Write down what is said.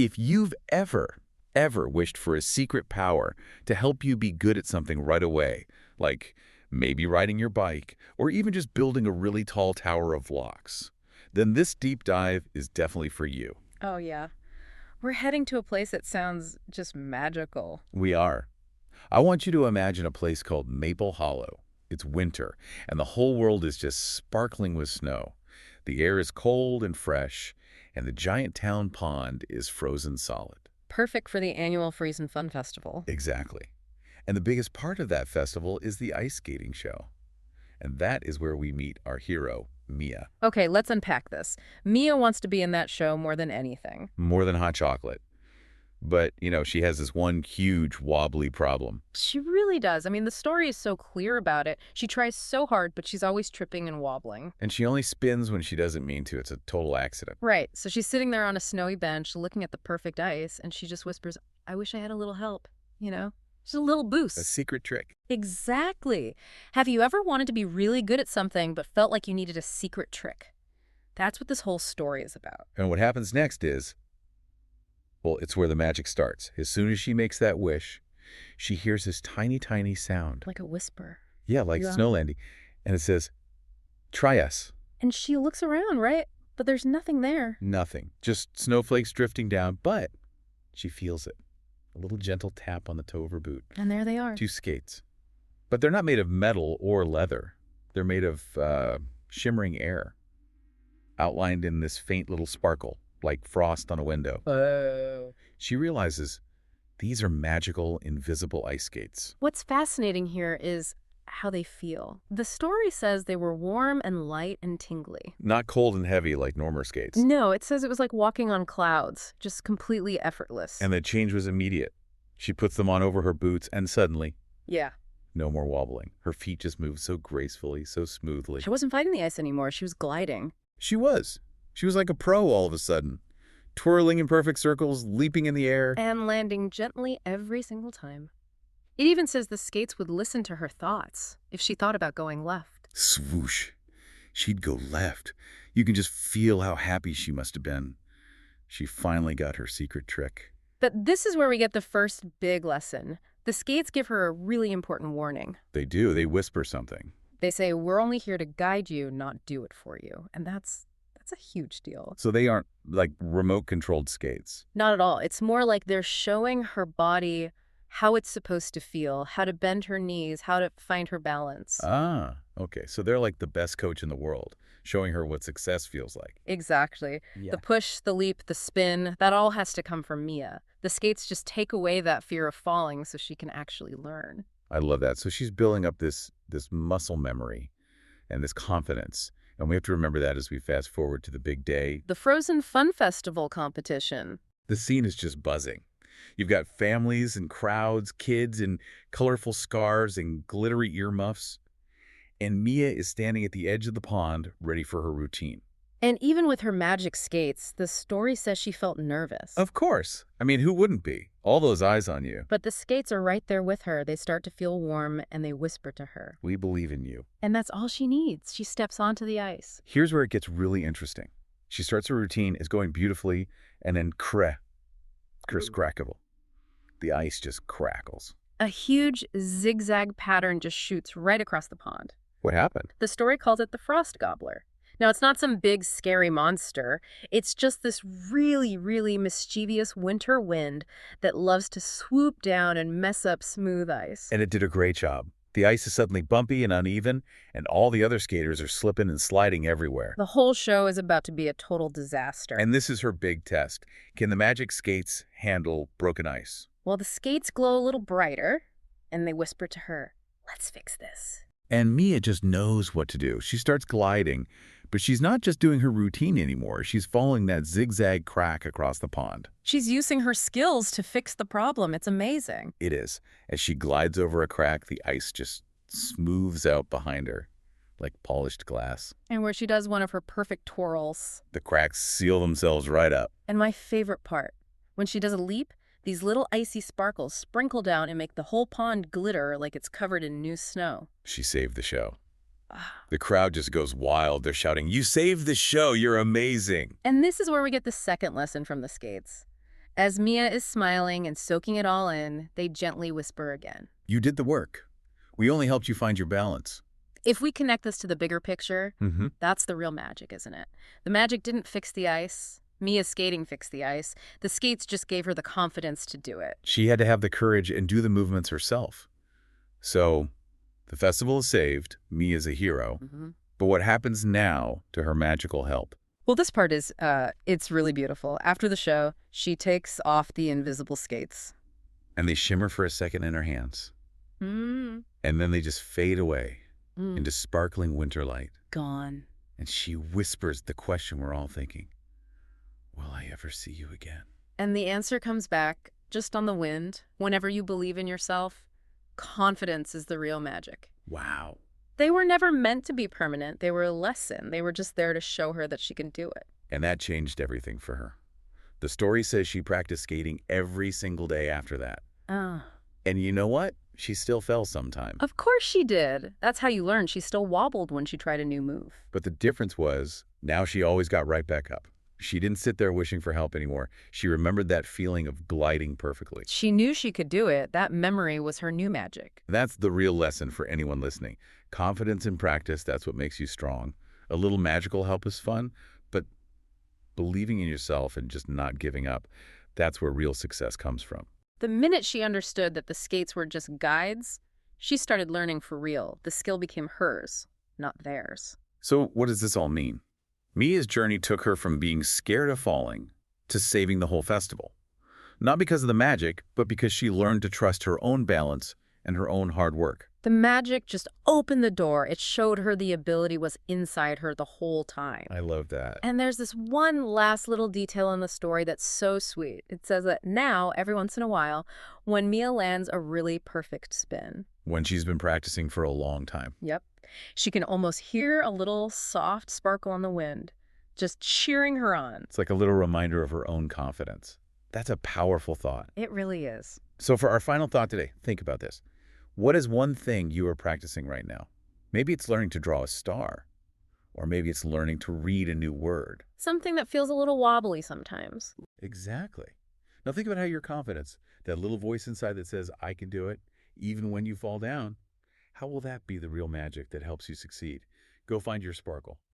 If you've ever wished for a secret power to help you be good at something right away, like maybe riding your bike or even just building a really tall tower of blocks, then this deep dive is definitely for you. Oh, yeah. We're heading to a place that sounds just magical. We are. I want you to imagine a place called Maple Hollow. It's winter, and the whole world is just sparkling with snow. The air is cold and fresh, and the giant town pond is frozen solid. Perfect for the annual Freeze and Fun Festival. Exactly. And the biggest part of that festival is the ice skating show. And that is where we meet our hero, Mia. Okay, let's unpack this. Mia wants to be in that show more than anything. More than hot chocolate. But, she has this one huge wobbly problem. She really does. I mean, the story is so clear about it. She tries so hard, but she's always tripping and wobbling. And she only spins when she doesn't mean to. It's a total accident. Right. So she's sitting there on a snowy bench looking at the perfect ice, and she just whispers, I wish I had a little help, Just a little boost. A secret trick. Exactly. Have you ever wanted to be really good at something but felt like you needed a secret trick? That's what this whole story is about. And what happens next is, well, it's where the magic starts. As soon as she makes that wish, she hears this tiny, tiny sound. Like a whisper. Yeah, like Yeah. Snowlandy. And it says, try us. And she looks around, right? But there's nothing there. Nothing. Just snowflakes drifting down, but she feels it. A little gentle tap on the toe of her boot. And there they are. 2 skates. But they're not made of metal or leather. They're made of shimmering air, outlined in this faint little sparkle, like frost on a window. Oh. She realizes these are magical, invisible ice skates. What's fascinating here is how they feel. The story says they were warm and light and tingly. Not cold and heavy like Normer skates. No, it says it was like walking on clouds, just completely effortless. And the change was immediate. She puts them on over her boots, and suddenly, Yeah. no more wobbling. Her feet just moved so gracefully, so smoothly. She wasn't fighting the ice anymore. She was gliding. She was. She was like a pro all of a sudden. Twirling in perfect circles, leaping in the air. And landing gently every single time. It even says the skates would listen to her thoughts if she thought about going left. Swoosh. She'd go left. You can just feel how happy she must have been. She finally got her secret trick. But this is where we get the first big lesson. The skates give her a really important warning. They do. They whisper something. They say, we're only here to guide you, not do it for you. And that's a huge deal. So they aren't like remote-controlled skates. Not at all. It's more like they're showing her body how it's supposed to feel, how to bend her knees, how to find her balance. Ah, okay. So they're like the best coach in the world, showing her what success feels like. Exactly. Yeah. The push, the leap, the spin, that all has to come from Mia. The skates just take away that fear of falling so she can actually learn. I love that. So she's building up this muscle memory and this confidence. And we have to remember that as we fast forward to the big day. The Frozen Fun Festival competition. The scene is just buzzing. You've got families and crowds, kids in colorful scarves and glittery earmuffs. And Mia is standing at the edge of the pond, ready for her routine. And even with her magic skates, the story says she felt nervous. Of course. I mean, who wouldn't be? All those eyes on you. But the skates are right there with her. They start to feel warm, and they whisper to her. We believe in you. And that's all she needs. She steps onto the ice. Here's where it gets really interesting. She starts her routine, is going beautifully, and then crackable. The ice just crackles. A huge zigzag pattern just shoots right across the pond. What happened? The story calls it the Frost Gobbler. Now, it's not some big, scary monster. It's just this really, really mischievous winter wind that loves to swoop down and mess up smooth ice. And it did a great job. The ice is suddenly bumpy and uneven, and all the other skaters are slipping and sliding everywhere. The whole show is about to be a total disaster. And this is her big test. Can the magic skates handle broken ice? Well, the skates glow a little brighter, and they whisper to her, let's fix this. And Mia just knows what to do. She starts gliding, but she's not just doing her routine anymore. She's following that zigzag crack across the pond. She's using her skills to fix the problem. It's amazing. It is. As she glides over a crack, the ice just smooths out behind her, like polished glass. And where she does one of her perfect twirls. The cracks seal themselves right up. And my favorite part, when she does a leap, these little icy sparkles sprinkle down and make the whole pond glitter like it's covered in new snow. She saved the show. The crowd just goes wild. They're shouting, "You saved the show! You're amazing!" And this is where we get the second lesson from the skates. As Mia is smiling and soaking it all in, they gently whisper again. You did the work. We only helped you find your balance. If we connect this to the bigger picture, Mm-hmm. that's the real magic, isn't it? The magic didn't fix the ice. Mia's skating fixed the ice. The skates just gave her the confidence to do it. She had to have the courage and do the movements herself. So, the festival is saved, Mia's a hero, but what happens now to her magical help? Well, this part is, it's really beautiful. After the show, she takes off the invisible skates. And they shimmer for a second in her hands, Mm. and then they just fade away into sparkling winter light. Gone. And she whispers the question we're all thinking, will I ever see you again? And the answer comes back just on the wind. Whenever you believe in yourself, confidence is the real magic. Wow. They were never meant to be permanent. They were a lesson. They were just there to show her that she can do it. And that changed everything for her. The story says she practiced skating every single day after that. Oh. And you know what? She still fell sometime. Of course she did. That's how you learn. She still wobbled when she tried a new move. But the difference was, now she always got right back up. She didn't sit there wishing for help anymore. She remembered that feeling of gliding perfectly. She knew she could do it. That memory was her new magic. That's the real lesson for anyone listening. Confidence in practice, that's what makes you strong. A little magical help is fun, but believing in yourself and just not giving up, that's where real success comes from. The minute she understood that the skates were just guides, she started learning for real. The skill became hers, not theirs. So what does this all mean? Mia's journey took her from being scared of falling to saving the whole festival. Not because of the magic, but because she learned to trust her own balance and her own hard work. The magic just opened the door. It showed her the ability was inside her the whole time. I love that. And there's this one last little detail in the story that's so sweet. It says that now, every once in a while, when Mia lands a really perfect spin. When she's been practicing for a long time. Yep. She can almost hear a little soft sparkle on the wind, just cheering her on. It's like a little reminder of her own confidence. That's a powerful thought. It really is. So for our final thought today, think about this. What is one thing you are practicing right now? Maybe it's learning to draw a star, or maybe it's learning to read a new word. Something that feels a little wobbly sometimes. Exactly. Now think about how your confidence, that little voice inside that says, I can do it, even when you fall down, how will that be the real magic that helps you succeed? Go find your sparkle.